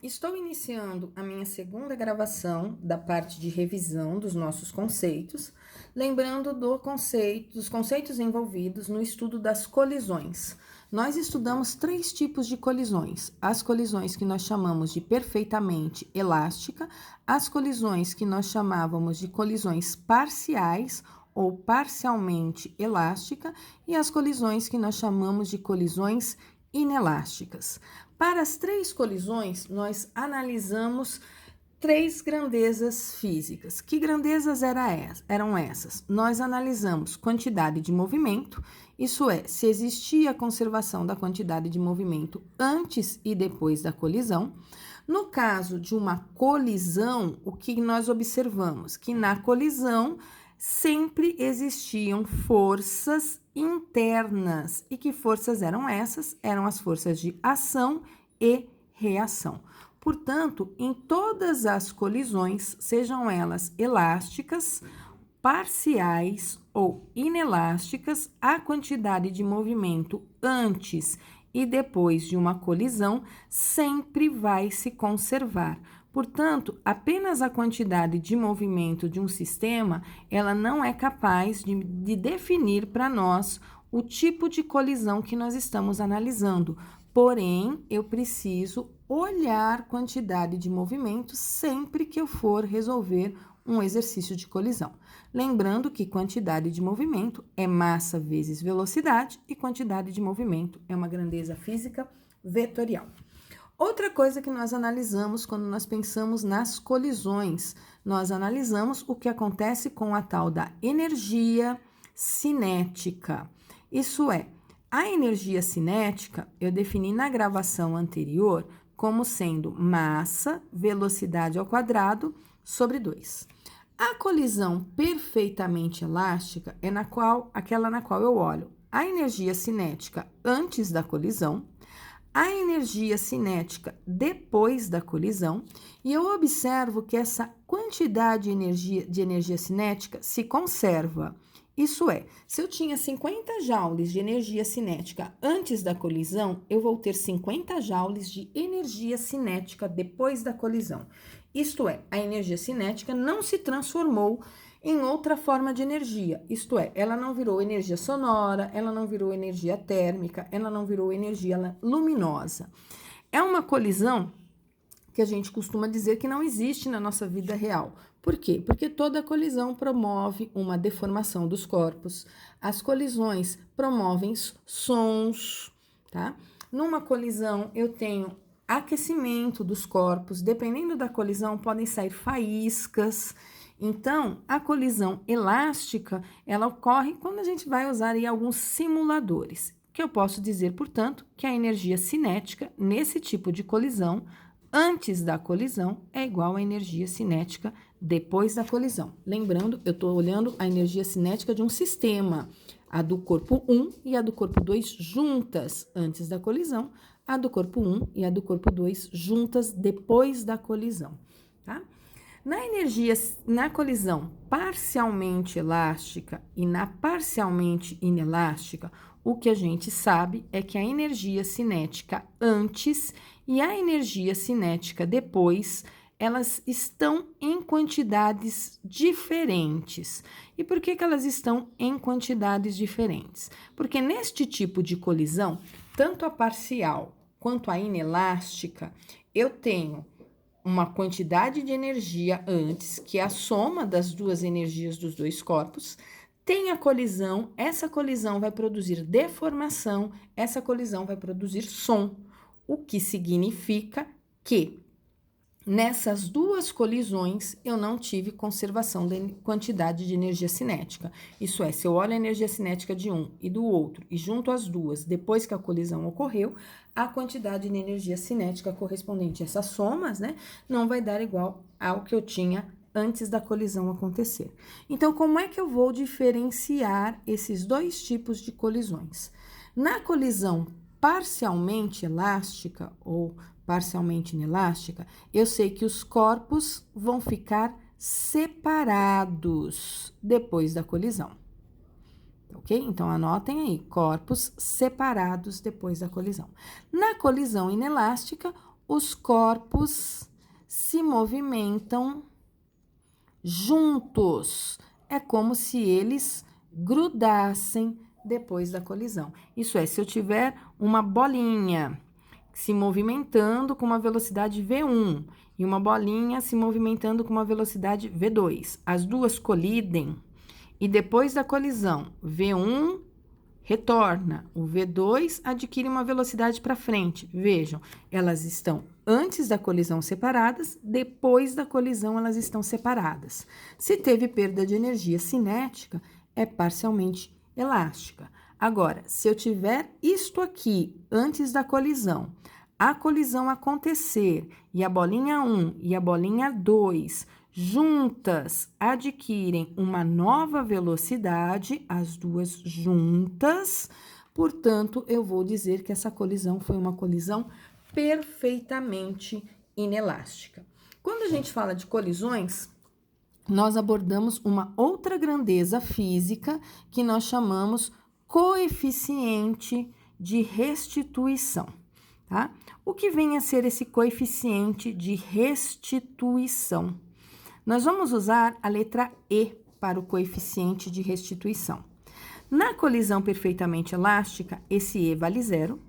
Estou iniciando a minha segunda gravação da parte de revisão dos nossos conceitos, lembrando dos conceitos envolvidos no estudo das colisões. Nós estudamos 3 tipos de colisões: as colisões que nós chamamos de perfeitamente elástica, as colisões que nós chamávamos de colisões parciais ou parcialmente elástica e as colisões que nós chamamos de colisões inelásticas. Para as 3 colisões, nós analisamos 3 grandezas físicas. Que grandezas eram essas? Nós analisamos quantidade de movimento, isso é, se existia a conservação da quantidade de movimento antes e depois da colisão. No caso de uma colisão, o que nós observamos? Que na colisão sempre existiam forças internas. E que forças eram essas? Eram as forças de ação e reação. Portanto, em todas as colisões, sejam elas elásticas, parciais ou inelásticas, a quantidade de movimento antes e depois de uma colisão sempre vai se conservar. Portanto, apenas a quantidade de movimento de um sistema, ela não é capaz de definir para nós o tipo de colisão que nós estamos analisando. Porém, eu preciso olhar quantidade de movimento sempre que eu for resolver um exercício de colisão. Lembrando que quantidade de movimento é massa vezes velocidade e quantidade de movimento é uma grandeza física vetorial. Outra coisa que nós analisamos quando nós pensamos nas colisões, nós analisamos o que acontece com a tal da energia cinética. Isso é, a energia cinética eu defini na gravação anterior como sendo massa, velocidade ao quadrado, sobre 2. A colisão perfeitamente elástica é aquela na qual eu olho a energia cinética antes da colisão, a energia cinética depois da colisão, e eu observo que essa quantidade de energia cinética se conserva. Isso é, se eu tinha 50 joules de energia cinética antes da colisão, eu vou ter 50 joules de energia cinética depois da colisão. Isto é, a energia cinética não se transformou em outra forma de energia, isto é, ela não virou energia sonora, ela não virou energia térmica, ela não virou energia luminosa. É uma colisão que a gente costuma dizer que não existe na nossa vida real. Por quê? Porque toda colisão promove uma deformação dos corpos, as colisões promovem sons, tá? Numa colisão eu tenho aquecimento dos corpos, dependendo da colisão podem sair faíscas. Então, a colisão elástica, ela ocorre quando a gente vai usar aí alguns simuladores, que eu posso dizer, portanto, que a energia cinética nesse tipo de colisão, antes da colisão, é igual à energia cinética depois da colisão. Lembrando, eu estou olhando a energia cinética de um sistema, a do corpo 1 e a do corpo 2 juntas antes da colisão, a do corpo 1 e a do corpo 2 juntas depois da colisão, tá? Na colisão parcialmente elástica e na parcialmente inelástica, o que a gente sabe é que a energia cinética antes e a energia cinética depois, elas estão em quantidades diferentes. E por que elas estão em quantidades diferentes? Porque neste tipo de colisão, tanto a parcial quanto a inelástica, eu tenho uma quantidade de energia antes, que é a soma das duas energias dos dois corpos, tem a colisão, essa colisão vai produzir deformação, essa colisão vai produzir som, o que significa que nessas duas colisões eu não tive conservação da quantidade de energia cinética. Isso é, se eu olho a energia cinética de um e do outro e junto as duas, depois que a colisão ocorreu, a quantidade de energia cinética correspondente a essas somas, né, não vai dar igual ao que eu tinha antes da colisão acontecer. Então, como é que eu vou diferenciar esses dois tipos de colisões? Na colisão parcialmente elástica ou parcialmente inelástica, eu sei que os corpos vão ficar separados depois da colisão. Ok? Então, anotem aí, corpos separados depois da colisão. Na colisão inelástica, os corpos se movimentam juntos. É como se eles grudassem depois da colisão. Isso é, se eu tiver uma bolinha se movimentando com uma velocidade V1 e uma bolinha se movimentando com uma velocidade V2, as duas colidem e depois da colisão, V1 retorna, o V2 adquire uma velocidade para frente. Vejam, elas estão antes da colisão separadas, depois da colisão elas estão separadas. Se teve perda de energia cinética, é parcialmente elástica. Agora, se eu tiver isto aqui antes da colisão, a colisão acontecer e a bolinha 1 e a bolinha 2 juntas adquirem uma nova velocidade, as duas juntas, portanto, eu vou dizer que essa colisão foi uma colisão perfeitamente inelástica. Quando a gente fala de colisões, nós abordamos uma outra grandeza física que nós chamamos coeficiente de restituição, tá? O que vem a ser esse coeficiente de restituição? Nós vamos usar a letra E para o coeficiente de restituição. Na colisão perfeitamente elástica, esse E vale 0.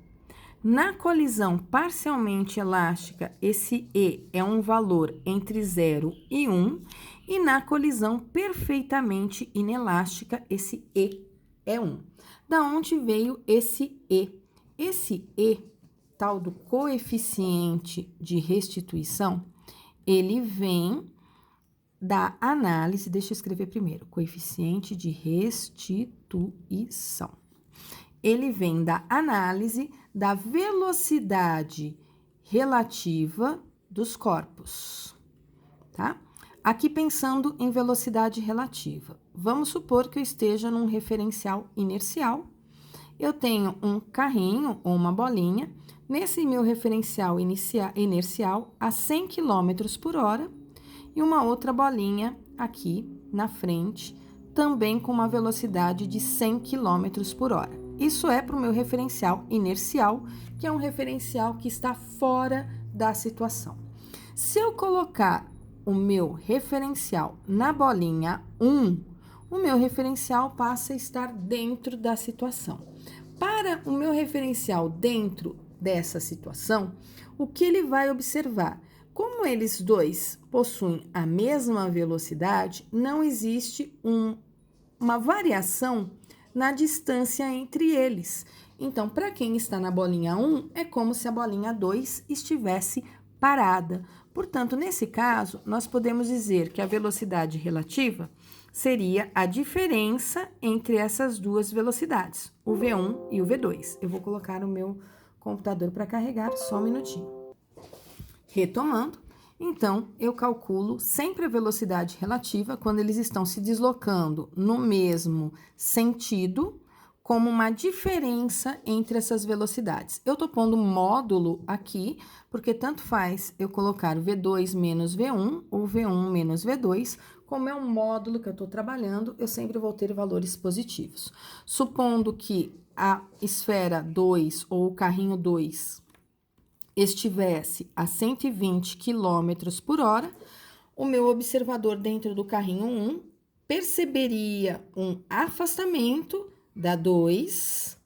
Na colisão parcialmente elástica, esse E é um valor entre 0 e 1. E na colisão perfeitamente inelástica, esse E é 1. Da onde veio esse E? Esse E, tal do coeficiente de restituição, ele vem da análise, deixa eu escrever primeiro, coeficiente de restituição. Ele vem da análise da velocidade relativa dos corpos, tá? Aqui pensando em velocidade relativa, vamos supor que eu esteja num referencial inercial, eu tenho um carrinho ou uma bolinha, nesse meu referencial inercial a 100 km por hora, e uma outra bolinha aqui na frente, também com uma velocidade de 100 km por hora. Isso é para o meu referencial inercial, que é um referencial que está fora da situação. Se eu colocar o meu referencial na bolinha 1, o meu referencial passa a estar dentro da situação. Para o meu referencial dentro dessa situação, o que ele vai observar? Como eles dois possuem a mesma velocidade, não existe uma variação na distância entre eles. Então, para quem está na bolinha 1, é como se a bolinha 2 estivesse parada. Portanto, nesse caso, nós podemos dizer que a velocidade relativa seria a diferença entre essas duas velocidades, o V1 e o V2. Eu vou colocar o meu computador para carregar, só um minutinho. Retomando, então, eu calculo sempre a velocidade relativa quando eles estão se deslocando no mesmo sentido, como uma diferença entre essas velocidades. Eu tô pondo módulo aqui, porque tanto faz eu colocar V2 menos V1 ou V1 menos V2, como é um módulo que eu tô trabalhando, eu sempre vou ter valores positivos. Supondo que a esfera 2 ou o carrinho 2 estivesse a 120 km por hora, o meu observador dentro do carrinho 1 perceberia um afastamento da 2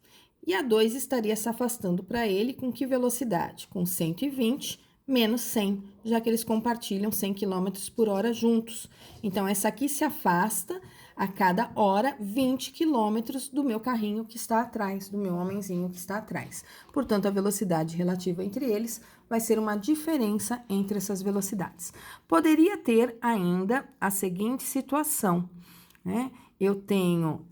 e a 2 estaria se afastando para ele com que velocidade? Com 120 menos 100, já que eles compartilham 100 km por hora juntos. Então, essa aqui se afasta a cada hora 20 km do meu carrinho que está atrás, do meu homenzinho que está atrás. Portanto, a velocidade relativa entre eles vai ser uma diferença entre essas velocidades. Poderia ter ainda a seguinte situação, né? Eu tenho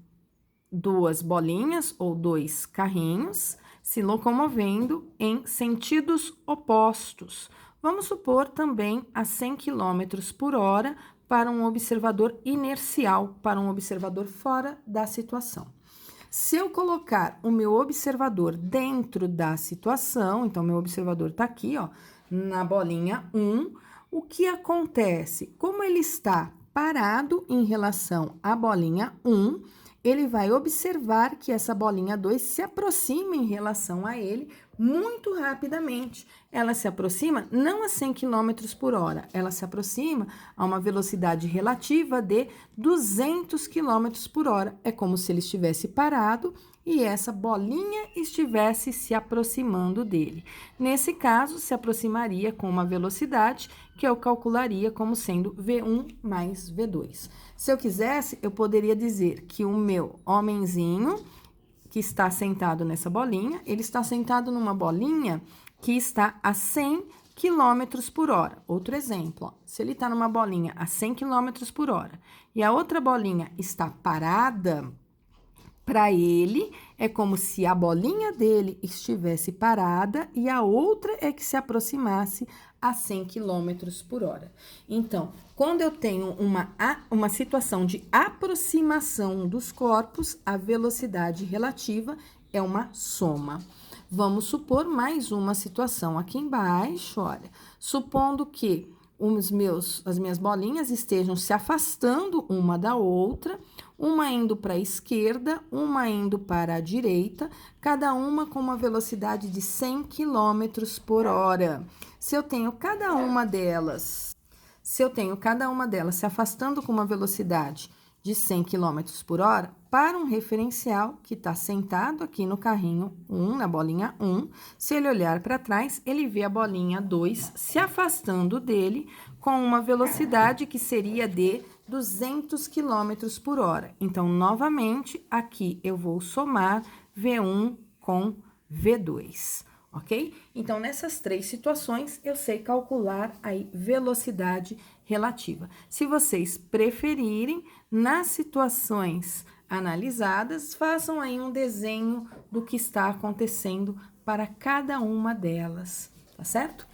duas bolinhas ou dois carrinhos se locomovendo em sentidos opostos. Vamos supor também a 100 km por hora para um observador inercial, para um observador fora da situação. Se eu colocar o meu observador dentro da situação, então, meu observador está aqui, ó, na bolinha 1, o que acontece? Como ele está parado em relação à bolinha 1, ele vai observar que essa bolinha 2 se aproxima em relação a ele muito rapidamente. Ela se aproxima não a 100 km por hora, ela se aproxima a uma velocidade relativa de 200 km por hora. É como se ele estivesse parado e essa bolinha estivesse se aproximando dele. Nesse caso, se aproximaria com uma velocidade que eu calcularia como sendo V1 mais V2. Se eu quisesse, eu poderia dizer que o meu homenzinho que está sentado nessa bolinha, ele está sentado numa bolinha que está a 100 km por hora. Outro exemplo, ó, se ele está numa bolinha a 100 km por hora e a outra bolinha está parada, para ele é como se a bolinha dele estivesse parada e a outra é que se aproximasse a 100 km por hora. Então, quando eu tenho uma situação de aproximação dos corpos, a velocidade relativa é uma soma. Vamos supor mais uma situação aqui embaixo, olha. Supondo que as minhas bolinhas estejam se afastando uma da outra, uma indo para a esquerda, uma indo para a direita, cada uma com uma velocidade de 100 km por hora. Se eu tenho cada uma delas se afastando com uma velocidade de 100 km por hora, para um referencial que está sentado aqui no carrinho 1, na bolinha 1, se ele olhar para trás, ele vê a bolinha 2 se afastando dele com uma velocidade que seria de 200 km por hora. Então, novamente, aqui eu vou somar V1 com V2, ok? Então, nessas três situações, eu sei calcular aí velocidade relativa. Se vocês preferirem, nas situações analisadas, façam aí um desenho do que está acontecendo para cada uma delas, tá certo?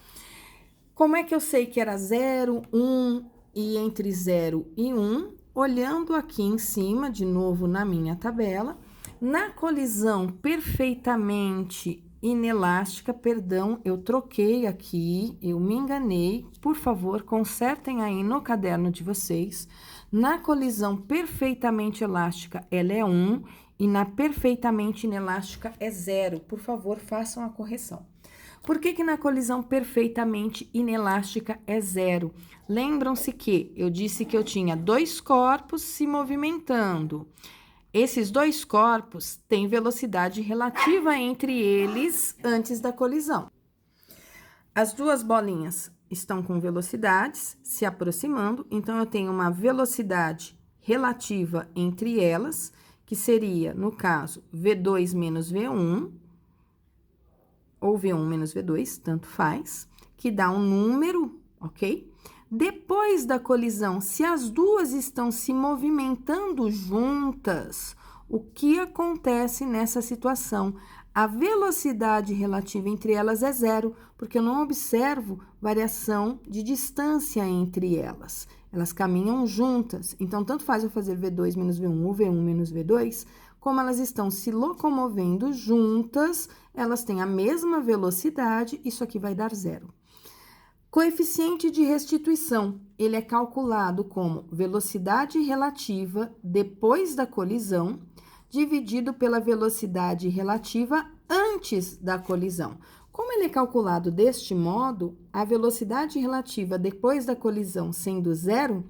Como é que eu sei que era 0, 1 e entre 0 e 1? Olhando aqui em cima, de novo na minha tabela, na colisão perfeitamente inelástica, perdão, eu troquei aqui, eu me enganei, por favor, consertem aí no caderno de vocês. Na colisão perfeitamente elástica, ela é 1 e na perfeitamente inelástica é 0. Por favor, façam a correção. Por que na colisão perfeitamente inelástica é 0? Lembram-se que eu disse que eu tinha dois corpos se movimentando. Esses dois corpos têm velocidade relativa entre eles antes da colisão. As duas bolinhas estão com velocidades se aproximando, então eu tenho uma velocidade relativa entre elas, que seria, no caso, V2 menos V1, ou V1 menos V2, tanto faz, que dá um número, ok? Depois da colisão, se as duas estão se movimentando juntas, o que acontece nessa situação? A velocidade relativa entre elas é 0, porque eu não observo variação de distância entre elas. Elas caminham juntas, então tanto faz eu fazer V2 menos V1 ou V1 menos V2, como elas estão se locomovendo juntas, elas têm a mesma velocidade, isso aqui vai dar 0. Coeficiente de restituição, ele é calculado como velocidade relativa depois da colisão, dividido pela velocidade relativa antes da colisão. Como ele é calculado deste modo, a velocidade relativa depois da colisão sendo 0,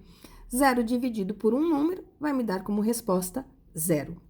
0 dividido por um número vai me dar como resposta 0.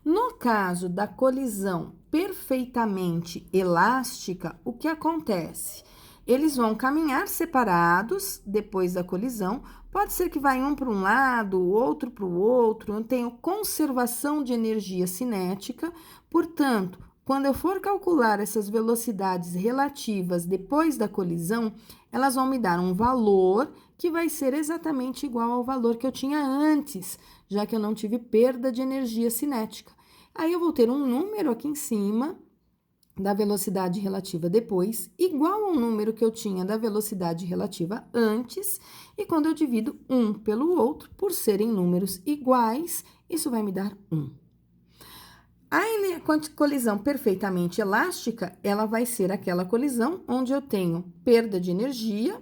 No caso da colisão perfeitamente elástica, o que acontece? Eles vão caminhar separados depois da colisão. Pode ser que vai um para um lado, o outro para o outro. Eu tenho conservação de energia cinética. Portanto, quando eu for calcular essas velocidades relativas depois da colisão, elas vão me dar um valor que vai ser exatamente igual ao valor que eu tinha antes, já que eu não tive perda de energia cinética. Aí, eu vou ter um número aqui em cima da velocidade relativa depois, igual ao número que eu tinha da velocidade relativa antes, e quando eu divido um pelo outro, por serem números iguais, isso vai me dar 1. A colisão perfeitamente elástica, ela vai ser aquela colisão onde eu tenho perda de energia,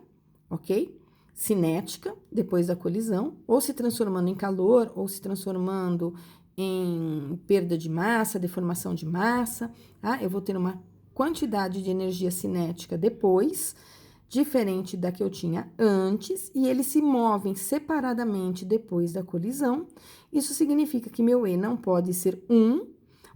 ok? Cinética, depois da colisão, ou se transformando em calor, ou se transformando em perda de massa, deformação de massa, tá? Eu vou ter uma quantidade de energia cinética depois, diferente da que eu tinha antes, e eles se movem separadamente depois da colisão. Isso significa que meu E não pode ser 1,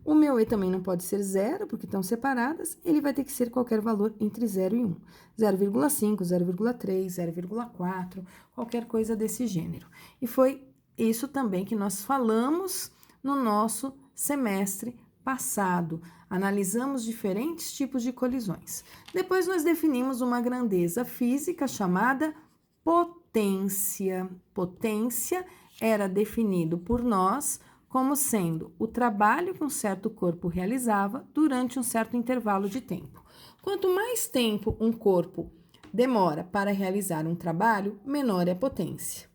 o meu E também não pode ser 0, porque estão separadas, ele vai ter que ser qualquer valor entre 0 e 1. 0,5, 0,3, 0,4, qualquer coisa desse gênero. E foi isso também que nós falamos no nosso semestre passado. Analisamos diferentes tipos de colisões. Depois nós definimos uma grandeza física chamada potência. Potência era definido por nós como sendo o trabalho que um certo corpo realizava durante um certo intervalo de tempo. Quanto mais tempo um corpo demora para realizar um trabalho, menor é a potência.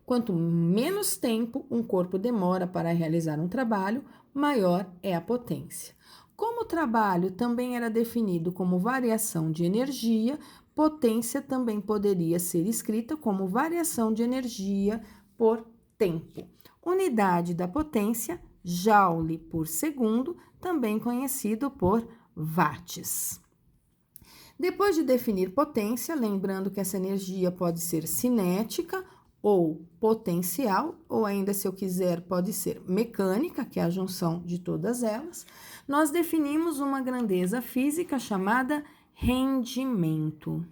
Quanto menos tempo um corpo demora para realizar um trabalho, maior é a potência. Como o trabalho também era definido como variação de energia, potência também poderia ser escrita como variação de energia por tempo. Unidade da potência, joule por segundo, também conhecido por watts. Depois de definir potência, lembrando que essa energia pode ser cinética ou potencial, ou ainda, se eu quiser, pode ser mecânica, que é a junção de todas elas, nós definimos uma grandeza física chamada rendimento.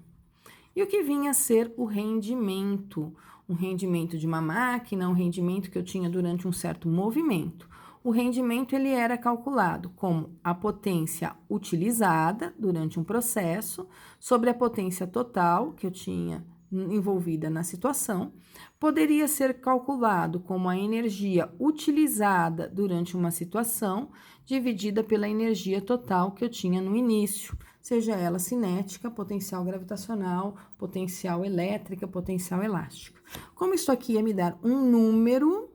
E o que vinha a ser o rendimento? Um rendimento de uma máquina, um rendimento que eu tinha durante um certo movimento. O rendimento ele era calculado como a potência utilizada durante um processo sobre a potência total que eu tinha envolvida na situação. Poderia ser calculado como a energia utilizada durante uma situação dividida pela energia total que eu tinha no início, seja ela cinética, potencial gravitacional, potencial elétrica, potencial elástica. Como isso aqui ia me dar um número,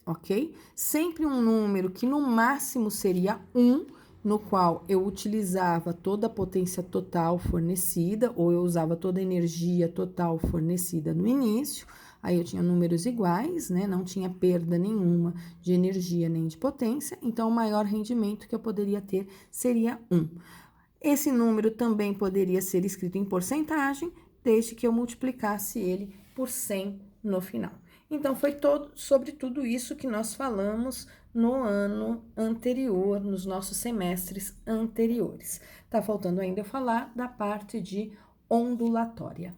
ok? Sempre um número que no máximo seria 1, no qual eu utilizava toda a potência total fornecida, ou eu usava toda a energia total fornecida no início, aí eu tinha números iguais, né? Não tinha perda nenhuma de energia nem de potência, então o maior rendimento que eu poderia ter seria 1. Esse número também poderia ser escrito em porcentagem, desde que eu multiplicasse ele por 100 no final. Então, foi sobre tudo isso que nós falamos no ano anterior, nos nossos semestres anteriores. Tá faltando ainda eu falar da parte de ondulatória.